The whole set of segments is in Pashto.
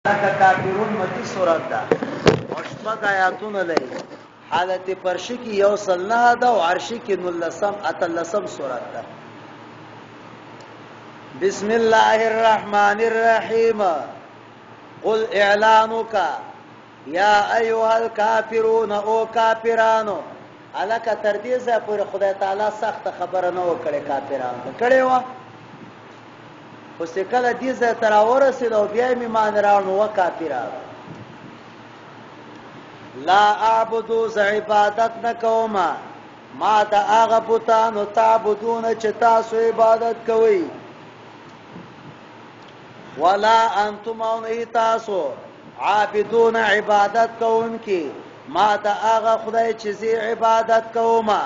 لکه کافرون مکی صورت ده مشفق آیاتون لئی حالت پرشی کی یو سلنه ده و عرشی کی نلسم اتلسم صورت ده بسم الله الرحمن الرحیم قل اعلانک یا ایها الکافرون او کافرانو الکه تردیزه پر خدای تعالی سخت خبر نه وکړي کافرانو کړي وا اوس کله دې زه تراوره سي او بیا می مان راونو وکافرانو لا اعبدو ز عبادت نکوما ما دا هغه بوتانو تعبدون چې تاسو عبادت کوئ ولا انتم او تاسو عابدون عبادت کوونکی ما دا هغه خدای چې زی عبادت کوما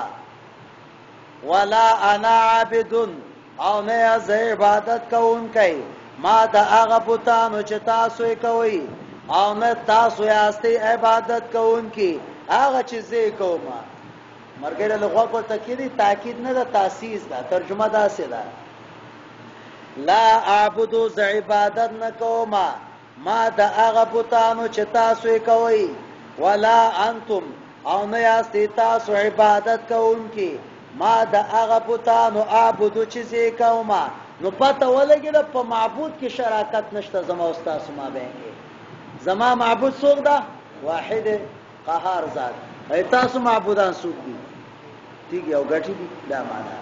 ولا انا عابدون او نه ز عبادت کوونکی ما دا هغه بوتانو چې تاسو یې کوئ او نه تاسو یاستئ عبادت کوونکی هغه چې زی کوما مرګره لغوا کو تکیدی تاکید نه ده تاسیس ده ترجمه ده سره لا اعبدو ز عبادت نکوما ما دا هغه بوتانو چې تاسو یې کوئ ولا انتم او نه یاستئ تاسو عبادت کوونکی ما دا هغه بوتانو اعبدو چې زی کوما نو پته ولګیږي په معبود کې شراکت نشته زما او تاسو ما به زما معبود څوک ده واحد قهار ذات ای تاسو معبودان څوک دي تیږي او غټي دي دا معنا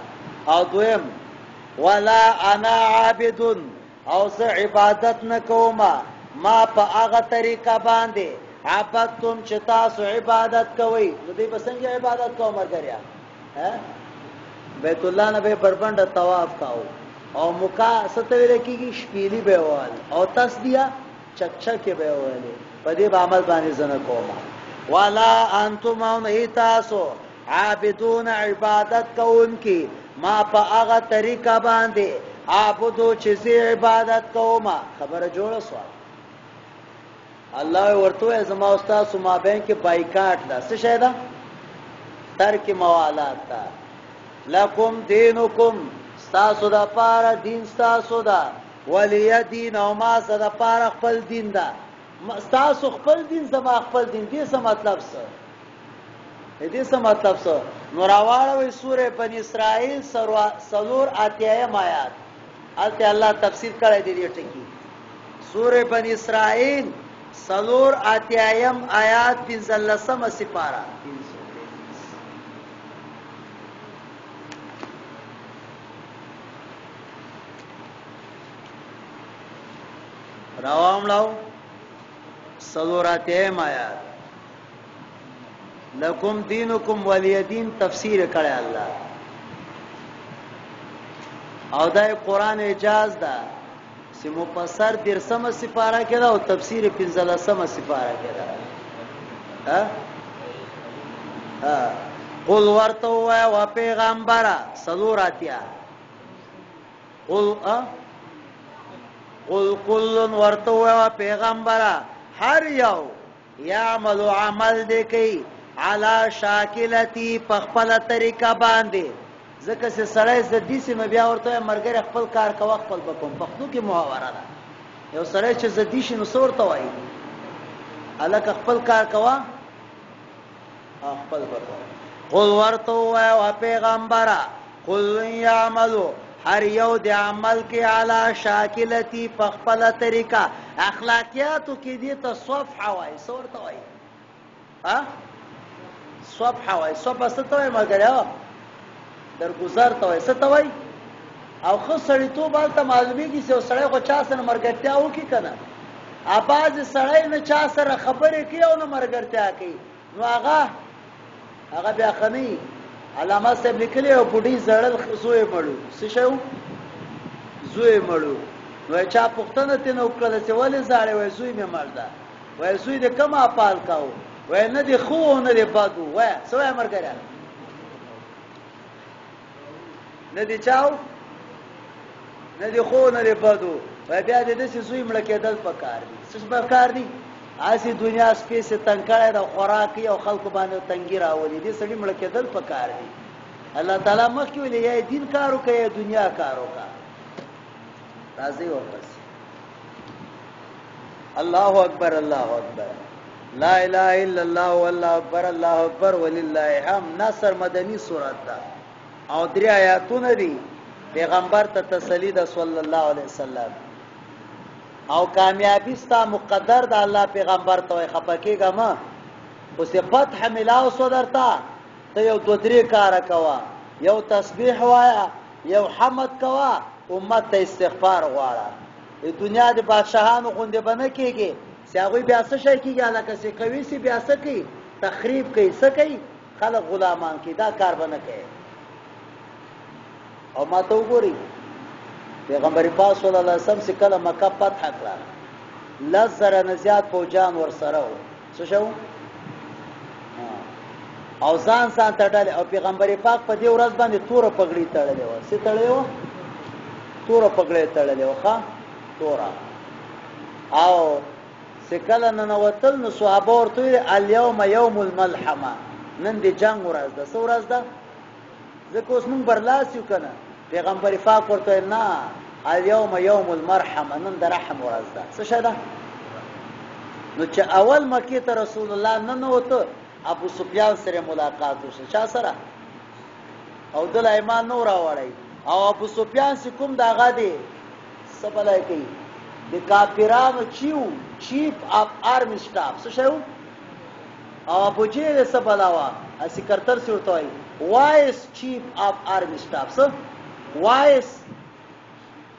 او دویم ولا انا عابد او زه عبادت نکوما ما په هغه طریقه باندې عبادتم چې تاسو عبادت کوئ نو دې بسنګ عبادت کوم مرګریا بیت الله نه به بربند طواف کاو او مکا ستویل کیږي شپېلی به وال او تسبیح چکچکه به وله په دې عمل باندې زنه کوما ولا انتم او تاسو عابدون عبادت کوونکی ما په هغه طریقه باندې عبادت چې زی عبادت کوما خبره جوړه سو الله ورته زما استاد سما بین کې بایکاټ دا څه شه ده ترک موالات تا لکم دینکم تاسو دا پارا دین تاسو دا ولی دین او ما زدا پارا خپل دین دا تاسو خپل دین زما خپل دین دې څه مطلب څه نو راواړوي سوره بنی اسرائیل سلور اتیایم آیات الته الله تفسیر کړی دی ټکی سوره بنی اسرائیل سلور اتیایم آیات 15 سپارا راوام لاو سلوراتیم آیات لکم دینکم ولی دین تفسیر کړی الله او دای قران اجاز ده چې مفسر درسمه سپاره کړه او تفسیر 15مه سپاره کړه قل ورته و پیغمبره سلوراتیا قل كل ورته و پیغمبره هر یو یعمل عمل دی کوي علا شاکلتی په خپل طریقه باندې ځکه چې سړی زدي سم بیا ورته مرګره خپل کار کوي خپل بکوم پښتو کې محاوره ده یو سړی چې زدي شي نو صورت وایي الکه خپل کار کوي خپل بکوم قل ورته و پیغمبره قل یعملوا هر یو د عمل کې اعلی شاکلتی په خپل طریقه اخلاقیاتو کې دي ته صفحه وای صورت وای صفحه وای صفحه څه وای مګر درگذر ته وای څه وای او خو سړی ته بالته معلومیږي چې سړی خو چا سره مرګرتیا وکي کنه اباز سړی نه چا سره خبرې کوي او نه مرګرتیا کوي نو هغه بیا خني علامه صاحب لیکلی او بډی زړل زوی مړو څه شو زوی مړو نو چا پښتنه ته نو کړل چې ولې زاړې وای زوی مې مردا وای زوی دې کما پال کاو وای نه دې خو نه دې بادو وای سوې مرګره نه دې چاو نه دې خو نه دې بادو وای بیا دې دې زوی مړ کېدل پکار دي څه پکار دي اسی دنیا سپیسه تنکړه د خوراکي او خلق باندې تنګي راولي دي سړي مړ کېدل پکار دي الله تعالی مخکې ویلي یا دین کارو کوي دنیا کارو کا راځي واپس الله اکبر الله اکبر لا اله الا الله والله اکبر الله اکبر ولله هم نصر مدنی سورۃ ده او 3 آیاتونه دي پیغمبر ته تسلی ده صلی الله علیه وسلم او کامیابی ستا مقدر ده الله پیغمبر ته خپکیګه ما خو سه فتح ملاو سو درتا ته یو 2-3 کار کوا یو تسبیح وایا یو حمد کوا امت ته استغفار غواړه دنیا د بادشاہانو غونډه بنه کیږي سیاوی بیا څه شي کیږي علاقه سي کوي سي بیا څه کوي تخریب کوي څه کوي خلک غلامان کی دا کار بنه کوي او ما ته وګوري پیغمبر پاک صلی الله علیه وسلم چې کله مکه فتح کړه لزر نزيات فوجان ور سره و څه شو او ځان تړل او پیغمبر پاک په دې ورځ باندې تور پګړی تړلې و څه تړلې و تور پګړی تړلې و ښا تورا او سکل نن وتل نو صحابه ورته اليوم يوم الملحمه نن دي جنگ ورځ ده څو ورځ ده ځکه اوس مونږ برلاس یو کنه پیغمبر پاک ورته نه اليوم يوم المرحمه نن د رحم ورځ ده څه شه ده نو چې اول مکه ته رسول الله نن وته ابو سفیان سره ملاقات وشو چا سره او د ایمان نور راوړی او ابو سفیان چې کوم داغه دی سبلای کوي د کافرانو چیف اف آرمی سټاف څه شو او ابو جهل سبلاوا سکرتر سورتوي وایس چیف اف آرمی سټاف څه وایس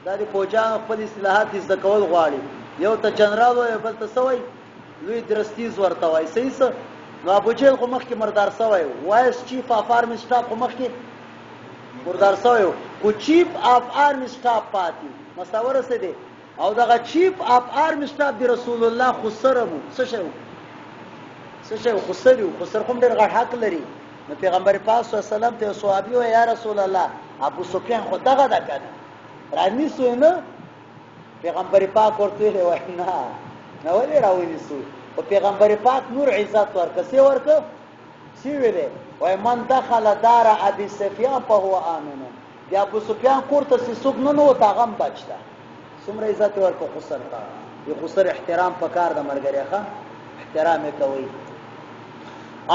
دا د فوجان خپل اصلاحات زکول غواړي یو ته جنرال وي بل ته سوي لوی درستیز ورته وای صحیح نو ابو جهل خو مخکې مردار سوی وایس چیف اف آرمی سټاف خو مخکې مردار سوی کو چیف اف آرمی سټاف پاتې مستوره څه دی او دغه چیف اف آرمی سټاف دی رسول الله خسرم څه شو خسر کوم ډېر غټ حق لري نو پیغمبر پاک صلی الله علیه وسلم ته صحابي و یا رسول الله ابو سفیان خو دغه دا کنه رانی سو نه پیغمبر پاک ورته وای نه ولې راوې سو او پیغمبر پاک نور عزت ورکسي ورکو سی ویلې وای من دخل دار ابي سفيان فهو امن دی ابو سفيان کوړه سي سوق نه نو تاغم بچتا څومره عزت ورکو خسر تا یو خسر احترام پکار د مرګري ښه احترام کوي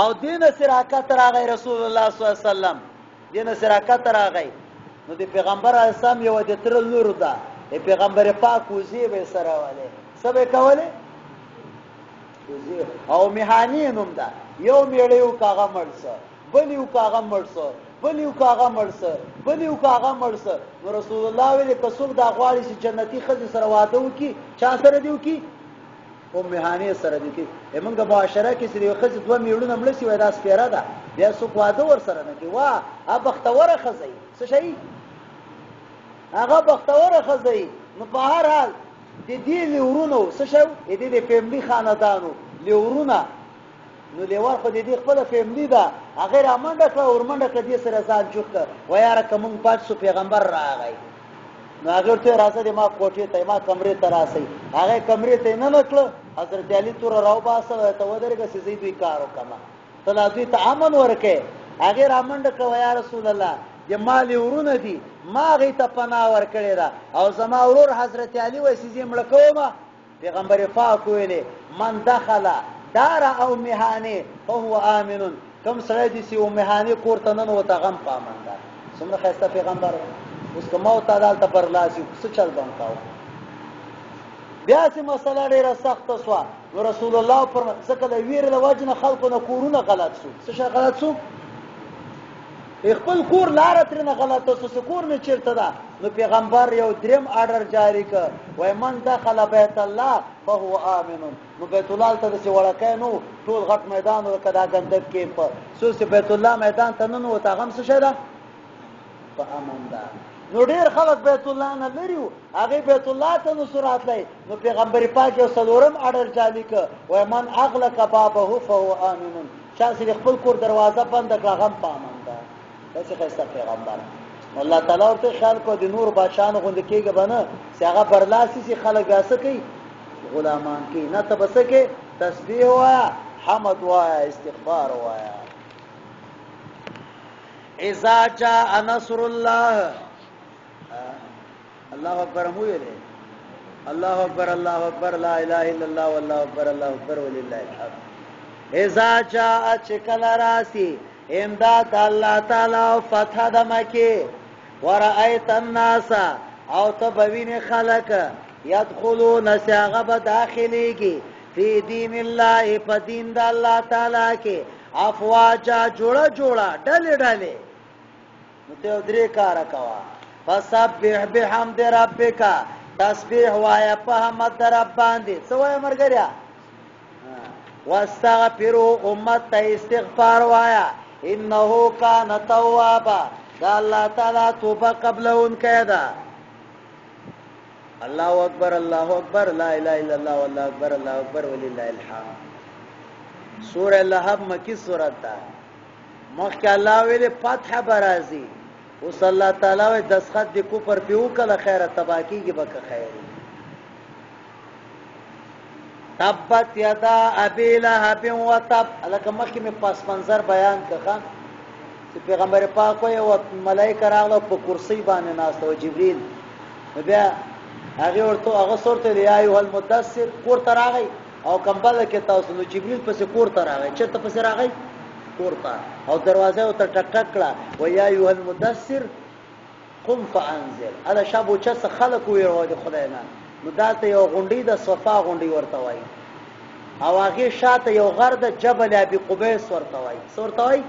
او دین سراکت راغی رسول الله صلی الله علیه وسلم دین سراکت راغی نو د پیغمبر اسلام یو د تر لور ده پیغمبر پاک وزي به سره والے سبه کوله او میهانینوم ده یو میړیو کاغه مرسه بلیو کاغه مرسه نو رسول الله ویل کڅوب دا غواړي چې جنتی خزي سره واده وکي چا سره دیو کی او میهانی سره دی کی موږ معاشره کې سری خزي دوه میړونه ملسي وای دا سپیره ده بیا څوک واده ور سره نه کی وا اب بختوره خزي څه شي هغه بختوره خزي نو په هر حال د دې لورونو څه شو د دې فیملی خاندانو لورونه نو لیوار خو د دې خپل فیملی ده هغه را منډه کړه ورمنډه کړه دې سره ځان جوړ و یاره کوم پات سو پیغمبر راغی نو هغه ته راځه د ما کوټې ته ما کمرې ته راسي هغه کمرې ته نه نکړه حضرت علی تور راو باسه ته ودرګه سې زی دوی کارو کما ته دوی ته امن ورکه هغه را منډه کړه یا رسول الله د مالی ورونه دي ما غي ته پناه ور کړی دا او زما ورور حضرت علی وای سي مړ کومه پیغمبر پاک ویلي من دخل دار او مهانه فهو امن کوم سره دي سي او مهانه کوړه نن وته غم پامنده څومره خسته پیغمبر اوس کوم او تعالی ته برلاسي څه چل بنکاو بیا سي مسله ډیره سخت شو نو رسول الله فرمایي څکه ویره د وجنه خلکو نه کورونه غلط شو څه غلط شو خپل کور لار ترنه غلطه سو کور نه چیرته ده نو پیغمبر یو دریم آرډر جاری ک وای من دخل بیت الله فهو امن نو بیت الله ته چې وړکای نو ټول غټ میدان او کدا ګندک کې په سوس بیت الله میدان ته نو ته غم څه شه ده په امن ده نو ډیر خلک بیت الله نه لريو هغه بیت الله ته نو سورات لای نو پیغمبر پاک یو څلورم آرډر جاری ک وای من اغلق بابه فهو امن چې خپل کور دروازه بند کړه غم پامن ده داسې خسته پیغمبر الله تعالی ورته خیال کو د نور بادشاہانو غوند کېږي بنه چې هغه برلاسي سي خلک واسه کوي غلامان کې نه تبسکه تسبیح وایا حمد وایا استغفار وایا اذا جاء نصر الله الله اکبر مو ویلې الله اکبر الله اکبر لا اله الا الله والله اکبر الله اکبر ولله الحمد اذا جاء چکل راسی امداد الله تعالی او فتح د مکه ورأيت الناس او تبوین خلق يدخلون سیاغه داخليږي فی دین الله په دین د الله تعالی کې افواجا جوړه جوړه ډلې ډلې نو ته درې کار کوا فسبح بحمد ربک تسبیح وایا په حمد رب باندې سوای مرګریا واستغفروا امت استغفار وایا انه کان توابا دا الله تعالی توبه قبلون کیدا الله اکبر لا اله الا الله والله اکبر الله اکبر ولله الحمد سورہ لهب مکی سورۃ ده مخکې الله ویل فتح برازي اوس الله تعالی و دسخط د کوپر پیو کله خیره تباکی کی بک خیر تبت یدا ابي لهب وتب الکه مخکې می پس منظر بیان کړه چې پیغمبر پاک او ملائکه راغله په کرسی باندې ناست او جبريل بیا هغه ورته هغه صورت دی ایو المدثر کور تراغی او کمبل کې تاسو نو جبريل پس کور تراغی چرته پس راغی کور ته او دروازه او ته ټک ټک کړه و یا ایو المدثر قم فانذر الا شابو چې خلق ویرو د خدای نه نو دالته یو غونډي د صفا غونډي ورته وای او هغه شاته یو غرد جبل ابي قبيس ورته وای ورته وای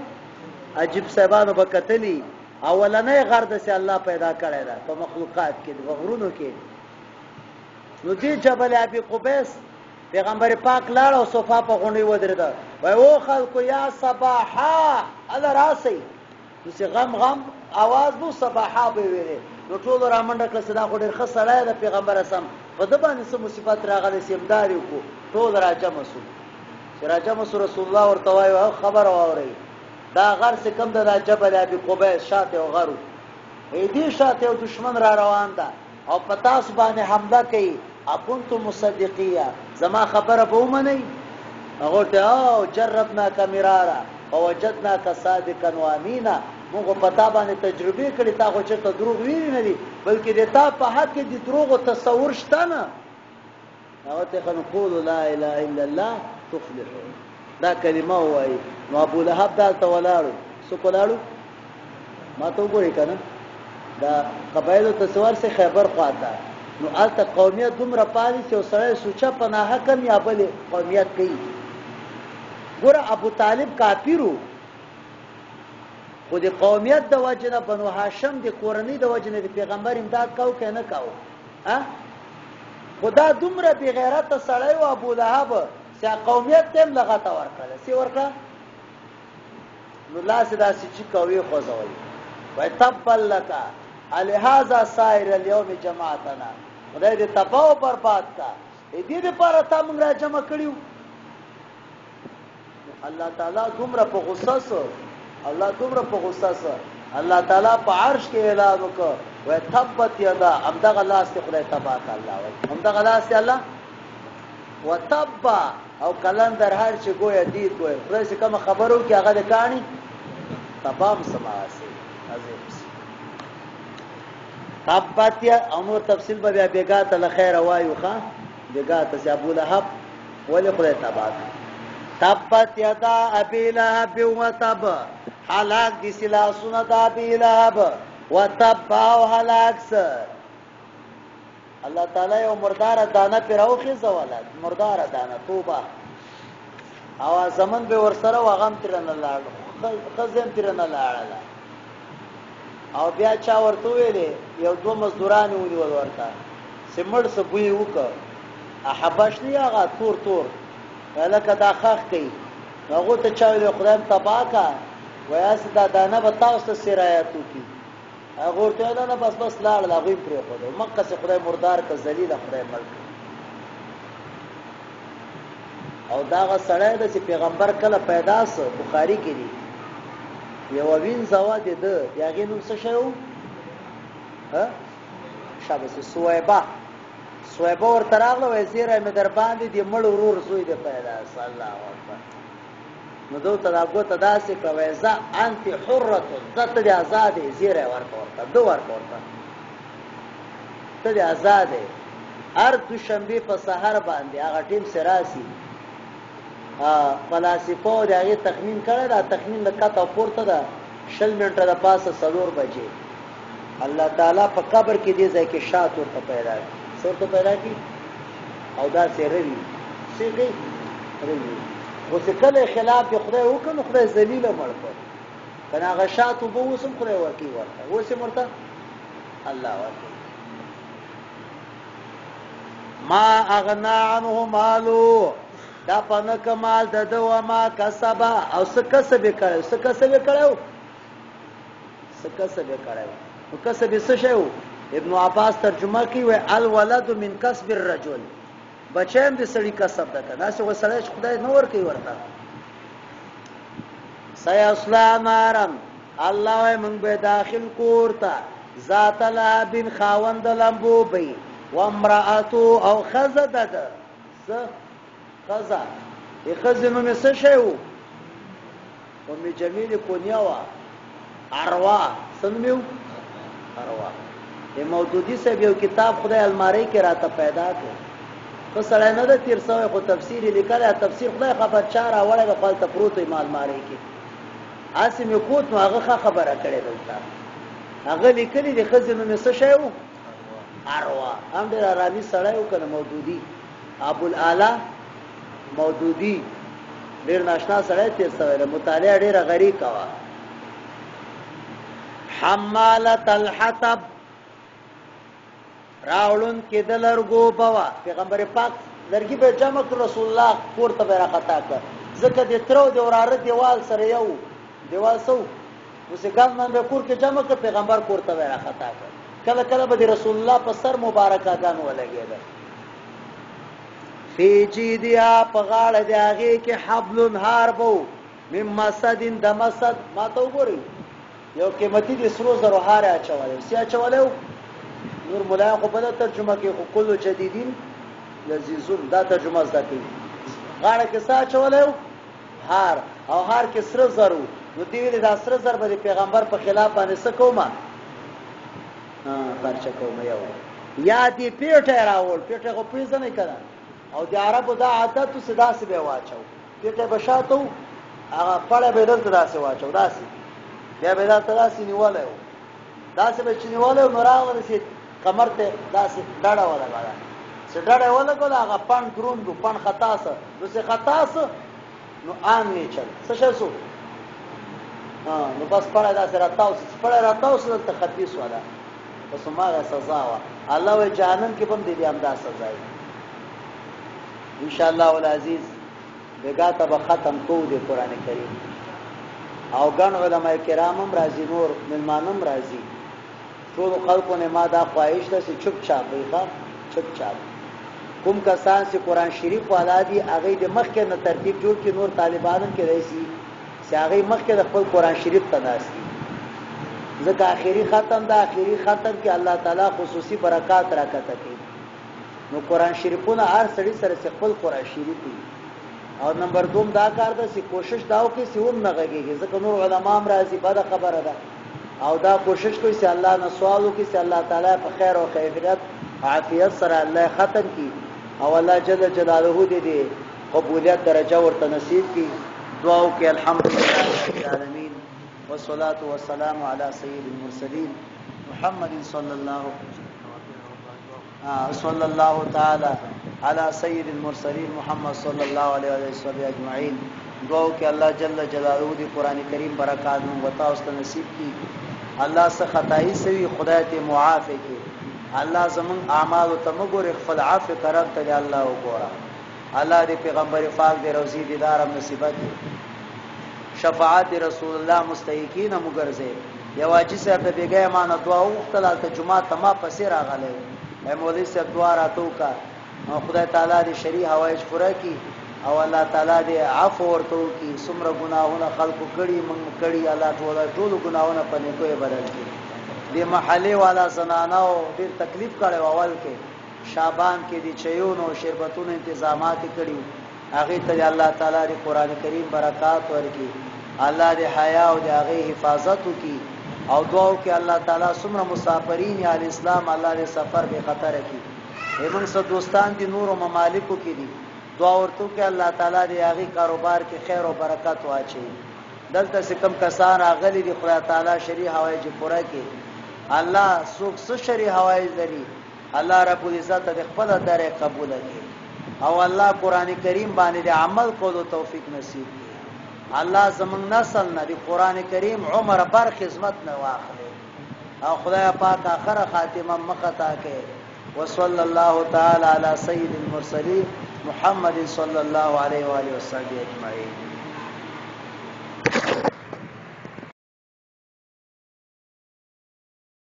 عجیب صاحبانو بکتلی اولنې غرد سي الله پیدا کړی دا په مخلوقات کې د غرونو کې نو دې جبل ابي قبيس پیغمبر پاک لاړ او صفا په غونډي ودرېدا وای او خلکو یا صباحا الا راسي نو سي غم आवाज نو صباحا به ویلې نو ټول را منډه کړه صدا خو ډېر خسړای د پیغمبر اسم په د باندې سم مصیبت راغلي سیمداري کو ټول راجم وسو راجم وسو رسول الله ورته وای خبر اوري دا غر څخه کم د جبل ابي قبيس شاته او غرو دې شاته او دشمن را روان ده او پتاس باندې حمله کوي اكنت مصدقيه زما خبره به ومني هغه ته او جربنا کمرارا ووجدنا صادقا وامينا موږ پتا باندې تجربه کړې تا خو چې دروغ ویری نه دي بلکې د تا په حق کې د دروغ تصور شته نه هغه ته نقول لا اله الا الله تفلح دا کلمه وای نو ابو لهب دا تولاړو سو کولاړو ما ته وګورې کنه دا قبایلو تصور سے خیبر خواته نو الته قومیت دومره پالي چې سره سوچا پناه کم یا بل قومیت کوي ګوره ابو طالب کافیرو خو د قومیت د وجنه بنو هاشم د کورنۍ د وجنه د پیغمبر امداد کاو کنه کاو ها خدا دومره بی غیرت سړی او ابو لهب چې قومیت تم لغته ورکړه سی ورکړه نو لاس داسې چې کوي خوځوي وای تبل لك الهذا سائر اليوم جماعتنا خدای دې تباہ برباد کا دې دې پر تا موږ را جمع کړیو الله تعالی دومره په غصه سره الله دومره په غصه سره الله تعالی په عرش کې اعلان وکړ وای تبت یدا امدغه لاس ته خدای تباہ کا الله وای امدغه لاس ته الله وتبا او کلندر هر چې ګویا دې ګویا خدای څخه کوم خبرو کې هغه د کہانی تمام سماسي عظیم تبت یا امور تفصیل به بیا بیګات له خیر وایو ښا بیګات سی ابو لهب ولې خدای تباہ تبت یدا ابي لهب وتب هلاك دي سلاسونه د ابي لهب وتب او هلاك سر الله تعالی یو مردار دانه پیروخي زوالات مردار دانه توبه او زمن به ورسره وغم ترنه لاړ خزم ترنه لاړه او بیا چا ورته ویلې یو دو مزدوران ونیول ورته سمړ سبوي وکړه احبشنی هغه تور تور لکه دا خخ کوي هغه ته چا ویل خدای تبا کا ویاس دا دانه به تاسو سرایتو کی هغه ورته نه بس لاړ لا غویم پرې خو مکه سے خدای مردار کا ذلیل خدای ملک او داغه سړی د پیغمبر کله پیدا سو بخاری کې دی یو وین زواد ده یاغې نو څه شو ها شابه سویبه ورته راغله وزیره مې در باندې دی مړ ورور زوی دی پیدا صلی الله اکبر نو دوته دا ګوته داسې کوي ځا انت حره ذات دی آزاد زیره ورته دو ورته ته دی آزاد هر دوشنبه په سحر باندې هغه ټیم سراسي فلسفو دغه تخمین کړی دا تخمین لکته پورته ده 20 منټه د پاسه 4 بجې الله تعالی په قبر کې دې ځای کې شات ورته پیدا کړي څورته پیدا کړي او دا سیروي سیږي روي اوس کله خلاف د خدای وکړو خدای ذلیل مړ کړ کنه هغه شات وبو وسم خدای ورکی ورته اوس مرته الله ورکی ما اغنا عنه مالو دا پنه کمال د دوا ما کسبا او څه کسب کړو څه کسب کړو څه کسب کړو نو کسب څه شو ابن عباس ترجمه کوي الولد من کسب الرجل بچیم دې سړی کسب ده کنه څه وسړی خدای نور کوي ورته سيصلى نارا الله من به داخل کوړه ذات لهب خاوند لمبو بي وامراته او خزدد څه خزا خزنه مې څه شیو ام جمیل کونیاوا اروا سنمیو اروا د مودودی صاحب یو کتاب خدای الماری کې راته پیدا کړ خو سړی نه د تیر سوی خو تفسیر لیکل تفسیر خدای خبر چار اوله د خپل تپروت مال ماری کې اسې مې کوت نو هغه خبره کړې دلته هغه لیکلي د خزنه مې څه شیو اروا هم ډېر عربي سړی وکړ مودودی ابو الاعلى مودودی ډېر ناشنا سړی تیر سوی له مطالعه ډېر غری کوا حمالة الحطب راولون کې د لرګو بوا پیغمبر پاک لرګي به جمع کړ رسول الله پورته به راخطا کړ ځکه د ترو د وراره دیوال سره یو دیوال سو وسګان من به کور کې جمع کړ پیغمبر پورته به راخطا کړ کله کله به رسول الله په سر مبارکاګان ولګیدل فی جیدیا په غاړه دی هغه کې حبل هاربو مم مسد د مسد ما ته وګورئ یو قیمتي د سرو زرو هار اچولې سیا اچولې نور مولا خو په ترجمه کې خو کله جدیدین لذیذون دا ترجمه زده کوي غاړه کې سا اچولې هار او هار کې سر زرو نو دی ویل دا سر زر به پیغمبر په خلاف باندې سکوما خرچه کوم یو یا دی پیټه راول پیټه خو پیژنې نه کړه او د عربو دا عادت صدا سي به واچو پیټه بشاتو هغه پړه به درته داسې واچو داسې بیا به دا تراسي نیواله داسې به چنیواله نو راغله سي کمر ته داسې ډاډه ولا غلا چې ډاډه ولا غلا هغه پان ګروندو پان خطاسه نو سه خطاسه نو ان نه چل څه شو نو بس پړه داسې راتاوس ته خبيث ولا پس ما سزا وا الله و جهنم کې بم دې امدا سزا ان شاء الله العزيز بګاته به ختم کوو د قران کریم او ګڼ علماء کرامم راځي نور ملمانم راځي ټول خلکو نه ما دا خواهش ده چې چپ چاپ وي چپ چاپ کوم کسان چې قران شریف والا دي هغه د مخکې نه ترتیب جوړ کړي نور طالبانو کې راشي چې هغه مخکې د خپل قران شریف تناسي ځکه اخیری ختم ده اخیری ختم کې الله تعالی خصوصي برکات راکته کوي نو قران شریفونه هر سړي سره خپل قران شریف دي او نمبر 2 دا کار ده چې کوشش داو کې سیوم نه غږیږي ځکه نور علما هم راځي په دا خبره ده او دا کوشش کوي چې الله نه سوال وکړي چې الله تعالی په خیر او خیریت عافیت سره الله ختم کړي او الله جل جلاله دې قبولیت درجه ورته نصیب کړي دعا وکړي الحمدلله رب العالمین والصلاه والسلام علی سید المرسلین محمد صلی الله تعالی على سيد المرسلين محمد صلى الله عليه وسلم اجمعين دعا کہ اللہ جل جلالہ دی قران کریم برکات مو وتا است نصیب کی الله سے خدای سوی خدای ته معافی کی الله زمون اعمال تمغور خپل عفو کرم ته الله وګورا الله دی پیغمبر پاک دی روزی دیدار نصیبت شفاعت رسول الله مستحقین مغرزه یواجی صاحب د بیګه مان دعا وختل ته جمعه تما پسې راغله مولوی صاحب دعا راتو کا خدای تعالی دې شریع حوایج پوره کړي او الله تعالی دې عفو ورته کړي څومره ګناهونه خلقو کړي مونږ کړي الله ټول ګناهونه په نیکوي بدل کړي دې محله والا زنانو ډېر تکلیف کړي اول کې شعبان کې دې چيونو شربتونو تنظیمات کړي هغه ته الله تعالی دې قران کریم برکات ورکړي الله دې حیا او دې هغه حفاظت وکړي او دعا وکړي الله تعالی څومره مسافرین یا اسلام الله دې سفر به خطر کړي موږ سره دوستان دي نور ممالکو کې دي دعا ورته کې الله تعالی دې هغه کاروبار کې خیر او برکت واچي دلته سکم کسان اغلی دي خدای تعالی شری حوایج پورا کې الله سوک س شری حوایج لري الله رب العزت دې خپل درې قبول کړي او الله قران کریم باندې عمل کولو توفیق نصیب کړي الله زمنګ نسل نه دی قران کریم عمر بر خدمت نه واخلي او خدای پاک اخر خاتمه مختا کې وصلی الله تعالی علی سید المرسلین محمد صلی الله علیه و آله وسلم اجمعین